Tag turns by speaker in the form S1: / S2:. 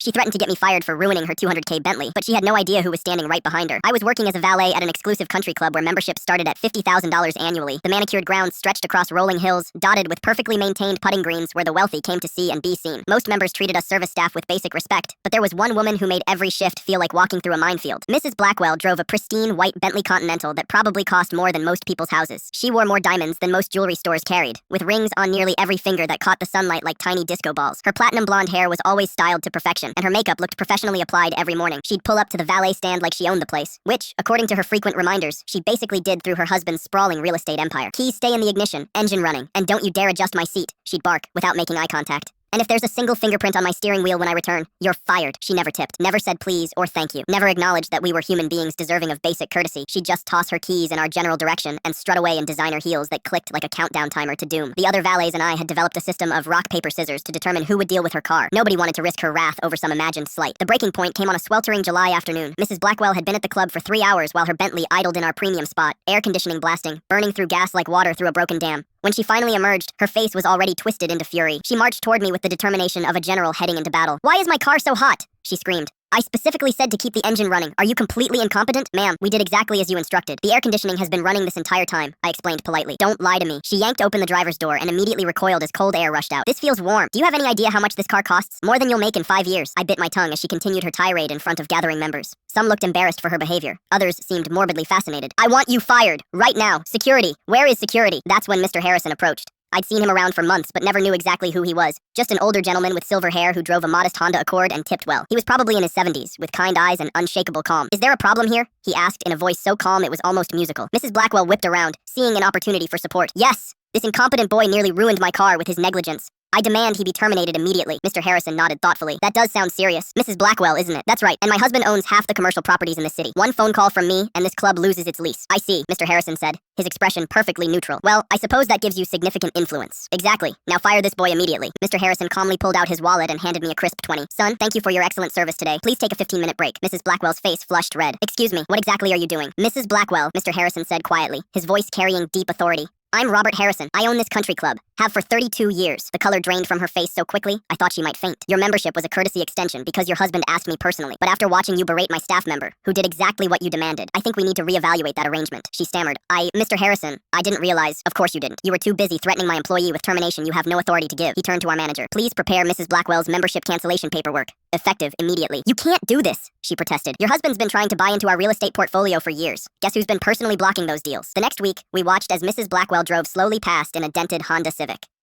S1: She threatened to get me fired for ruining her 200K Bentley, but she had no idea who was standing right behind her. I was working as a valet at an exclusive country club where membership started at $50,000 annually. The manicured grounds stretched across rolling hills, dotted with perfectly maintained putting greens where the wealthy came to see and be seen. Most members treated us service staff with basic respect, but there was one woman who made every shift feel like walking through a minefield. Mrs. Blackwell drove a pristine white Bentley Continental that probably cost more than most people's houses. She wore more diamonds than most jewelry stores carried, with rings on nearly every finger that caught the sunlight like tiny disco balls. Her platinum blonde hair was always styled to perfection, and her makeup looked professionally applied every morning. She'd pull up to the valet stand like she owned the place, which, according to her frequent reminders, she basically did through her husband's sprawling real estate empire. Keys stay in the ignition, engine running, and don't you dare adjust my seat, she'd bark, without making eye contact. And if there's a single fingerprint on my steering wheel when I return, you're fired. She never tipped, never said please or thank you, never acknowledged that we were human beings deserving of basic courtesy. She'd just toss her keys in our general direction and strut away in designer heels that clicked like a countdown timer to doom. The other valets and I had developed a system of rock, paper, scissors to determine who would deal with her car. Nobody wanted to risk her wrath over some imagined slight. The breaking point came on a sweltering July afternoon. Mrs. Blackwell had been at the club for 3 hours while her Bentley idled in our premium spot, air conditioning blasting, burning through gas like water through a broken dam. When she finally emerged, her face was already twisted into fury. She marched toward me with the determination of a general heading into battle. "Why is my car so hot?" she screamed. "I specifically said to keep the engine running. Are you completely incompetent?" "Ma'am, we did exactly as you instructed. The air conditioning has been running this entire time," I explained politely. "Don't lie to me." She yanked open the driver's door and immediately recoiled as cold air rushed out. "This feels warm. Do you have any idea how much this car costs? More than you'll make in 5 years." I bit my tongue as she continued her tirade in front of gathering members. Some looked embarrassed for her behavior. Others seemed morbidly fascinated. "I want you fired. Right now. Security. Where is security?" That's when Mr. Harrison approached. I'd seen him around for months, but never knew exactly who he was. Just an older gentleman with silver hair who drove a modest Honda Accord and tipped well. He was probably in his 70s, with kind eyes and unshakable calm. "Is there a problem here?" he asked in a voice so calm it was almost musical. Mrs. Blackwell whipped around, seeing an opportunity for support. "Yes! This incompetent boy nearly ruined my car with his negligence. I demand he be terminated immediately." Mr. Harrison nodded thoughtfully. "That does sound serious. Mrs. Blackwell, isn't it?" "That's right, and my husband owns half the commercial properties in the city. One phone call from me, and this club loses its lease." "I see," Mr. Harrison said, his expression perfectly neutral. "Well, I suppose that gives you significant influence." "Exactly. Now fire this boy immediately." Mr. Harrison calmly pulled out his wallet and handed me a crisp 20. "Son, thank you for your excellent service today. Please take a 15-minute break." Mrs. Blackwell's face flushed red. "Excuse me, what exactly are you doing?" "Mrs. Blackwell," Mr. Harrison said quietly, his voice carrying deep authority. "I'm Robert Harrison. I own this country club. Have for 32 years. The color drained from her face so quickly, I thought she might faint. "Your membership was a courtesy extension because your husband asked me personally. But after watching you berate my staff member, who did exactly what you demanded, I think we need to reevaluate that arrangement." She stammered. Mr. Harrison, I didn't realize." "Of course you didn't. You were too busy threatening my employee with termination you have no authority to give." He turned to our manager. "Please prepare Mrs. Blackwell's membership cancellation paperwork. Effective immediately." "You can't do this," she protested. "Your husband's been trying to buy into our real estate portfolio for years. Guess who's been personally blocking those deals?" The next week, we watched as Mrs. Blackwell drove slowly past in a dented Honda Civic.